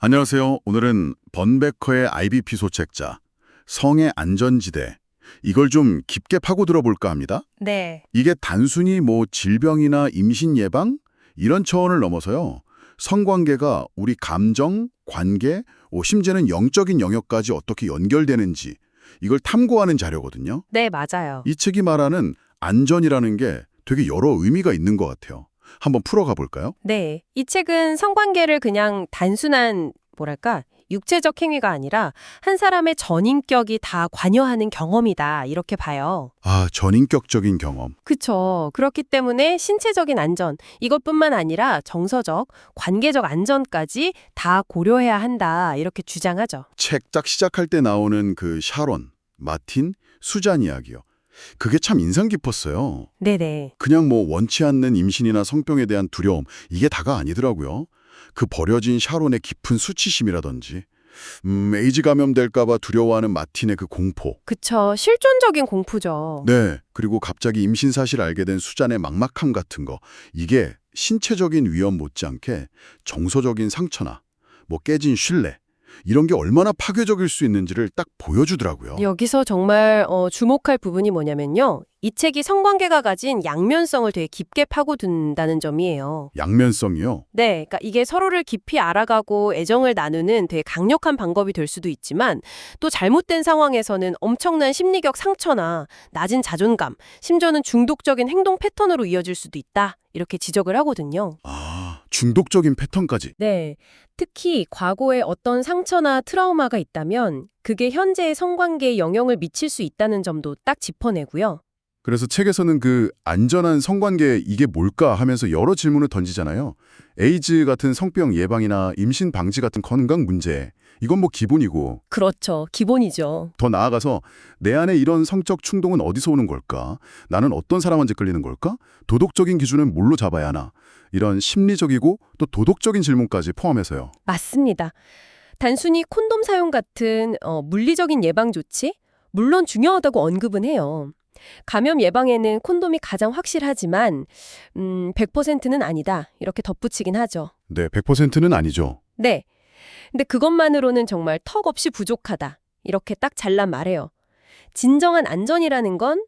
안녕하세요. 오늘은 번베커의 IBP 소책자, 성의 안전지대, 이걸 좀 깊게 파고들어 볼까 합니다. 네, 이게 단순히 질병이나 임신 예방 이런 차원을 넘어서요. 성관계가 우리 감정, 관계, 심지어는 영적인 영역까지 어떻게 연결되는지 이걸 탐구하는 자료거든요. 네, 맞아요. 이 책이 말하는 안전이라는 게 되게 여러 의미가 있는 것 같아요. 한번 풀어가 볼까요? 네, 이 책은 성관계를 그냥 단순한, 육체적 행위가 아니라 한 사람의 전인격이 다 관여하는 경험이다, 이렇게 봐요. 아, 전인격적인 경험. 그쵸. 그렇기 때문에 신체적인 안전, 이것뿐만 아니라 정서적, 관계적 안전까지 다 고려해야 한다, 이렇게 주장하죠. 책 딱 시작할 때 나오는 그 샤론, 마틴, 수잔 이야기요. 그게 참 인상 깊었어요. 네네. 그냥 원치 않는 임신이나 성병에 대한 두려움, 이게 다가 아니더라고요. 그 버려진 샤론의 깊은 수치심이라든지, 에이즈 감염될까 봐 두려워하는 마틴의 그 공포. 그쵸. 실존적인 공포죠. 네, 그리고 갑자기 임신 사실을 알게 된 수잔의 막막함 같은 거. 이게 신체적인 위험 못지않게 정서적인 상처나 깨진 신뢰, 이런 게 얼마나 파괴적일 수 있는지를 딱 보여주더라고요. 여기서 정말 주목할 부분이 뭐냐면요. 이 책이 성관계가 가진 양면성을 되게 깊게 파고든다는 점이에요. 양면성이요? 네, 그러니까 이게 서로를 깊이 알아가고 애정을 나누는 되게 강력한 방법이 될 수도 있지만 또 잘못된 상황에서는 엄청난 심리적 상처나 낮은 자존감, 심지어는 중독적인 행동 패턴으로 이어질 수도 있다. 이렇게 지적을 하거든요. 아, 중독적인 패턴까지. 네. 특히 과거에 어떤 상처나 트라우마가 있다면 그게 현재의 성관계에 영향을 미칠 수 있다는 점도 딱 짚어내고요. 그래서 책에서는 그 안전한 성관계 이게 뭘까 하면서 여러 질문을 던지잖아요. 에이즈 같은 성병 예방이나 임신 방지 같은 건강 문제. 이건 기본이고 그렇죠. 기본이죠. 더 나아가서 내 안에 이런 성적 충동은 어디서 오는 걸까? 나는 어떤 사람한테 끌리는 걸까? 도덕적인 기준은 뭘로 잡아야 하나? 이런 심리적이고 또 도덕적인 질문까지 포함해서요. 맞습니다. 단순히 콘돔 사용 같은 물리적인 예방 조치? 물론 중요하다고 언급은 해요. 감염 예방에는 콘돔이 가장 확실하지만 100%는 아니다. 이렇게 덧붙이긴 하죠. 네, 100%는 아니죠. 네. 근데 그것만으로는 정말 턱없이 부족하다. 이렇게 딱 잘라 말해요. 진정한 안전이라는 건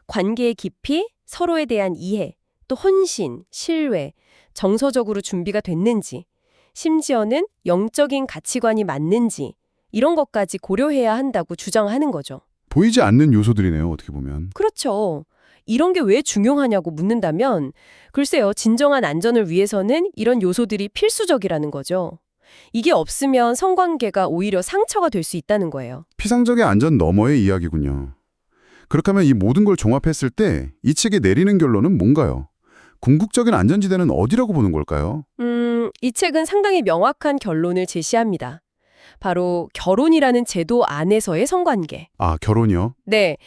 관계의 깊이, 서로에 대한 이해, 또 헌신, 신뢰, 정서적으로 준비가 됐는지, 심지어는 영적인 가치관이 맞는지 이런 것까지 고려해야 한다고 주장하는 거죠. 보이지 않는 요소들이네요, 어떻게 보면. 그렇죠. 이런 게 왜 중요하냐고 묻는다면 글쎄요. 진정한 안전을 위해서는 이런 요소들이 필수적이라는 거죠. 이게 없으면 성관계가 오히려 상처가 될 수 있다는 거예요. 피상적인 안전 너머의 이야기군요. 그렇다면 이 모든 걸 종합했을 때 이 책이 내리는 결론은 뭔가요? 궁극적인 안전지대는 어디라고 보는 걸까요? 이 책은 상당히 명확한 결론을 제시합니다. 바로 결혼이라는 제도 안에서의 성관계. 아, 결혼이요? 네.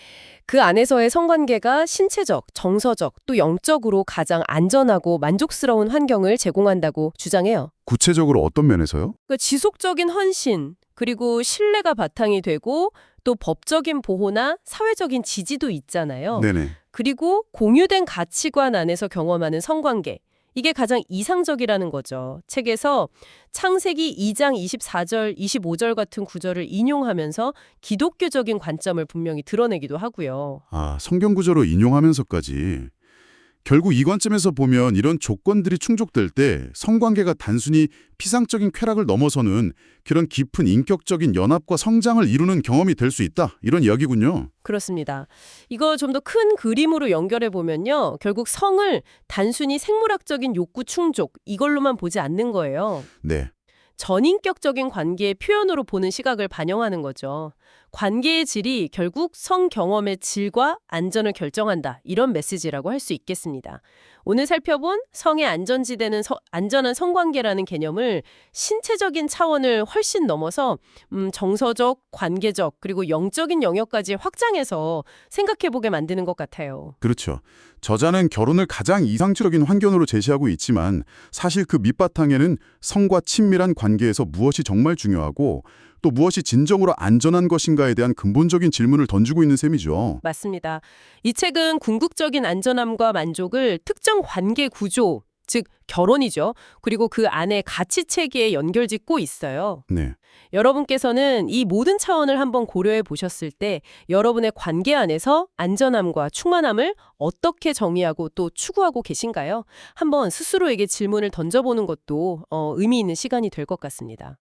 그 안에서의 성관계가 신체적, 정서적, 또 영적으로 가장 안전하고 만족스러운 환경을 제공한다고 주장해요. 구체적으로 어떤 면에서요? 그 지속적인 헌신, 그리고 신뢰가 바탕이 되고 또 법적인 보호나 사회적인 지지도 있잖아요. 네네. 그리고 공유된 가치관 안에서 경험하는 성관계. 이게 가장 이상적이라는 거죠. 책에서 창세기 2장 24절, 25절 같은 구절을 인용하면서 기독교적인 관점을 분명히 드러내기도 하고요. 아, 성경 구절로 인용하면서까지. 결국 이 관점에서 보면 이런 조건들이 충족될 때 성관계가 단순히 피상적인 쾌락을 넘어서는 그런 깊은 인격적인 연합과 성장을 이루는 경험이 될 수 있다. 이런 이야기군요. 그렇습니다. 이거 좀 더 큰 그림으로 연결해 보면요. 결국 성을 단순히 생물학적인 욕구 충족 이걸로만 보지 않는 거예요. 네. 전인격적인 관계의 표현으로 보는 시각을 반영하는 거죠. 관계의 질이 결국 성 경험의 질과 안전을 결정한다. 이런 메시지라고 할 수 있겠습니다. 오늘 살펴본 성의 안전지대는 안전한 성관계라는 개념을 신체적인 차원을 훨씬 넘어서 정서적, 관계적, 그리고 영적인 영역까지 확장해서 생각해보게 만드는 것 같아요. 그렇죠. 저자는 결혼을 가장 이상적인 환경으로 제시하고 있지만 사실 그 밑바탕에는 성과 친밀한 관계에서 무엇이 정말 중요하고 또 무엇이 진정으로 안전한 것인가에 대한 근본적인 질문을 던지고 있는 셈이죠. 맞습니다. 이 책은 궁극적인 안전함과 만족을 특정 관계 구조, 즉 결혼이죠. 그리고 그 안에 가치 체계에 연결짓고 있어요. 네. 여러분께서는 이 모든 차원을 한번 고려해 보셨을 때 여러분의 관계 안에서 안전함과 충만함을 어떻게 정의하고 또 추구하고 계신가요? 한번 스스로에게 질문을 던져보는 것도 의미 있는 시간이 될 것 같습니다.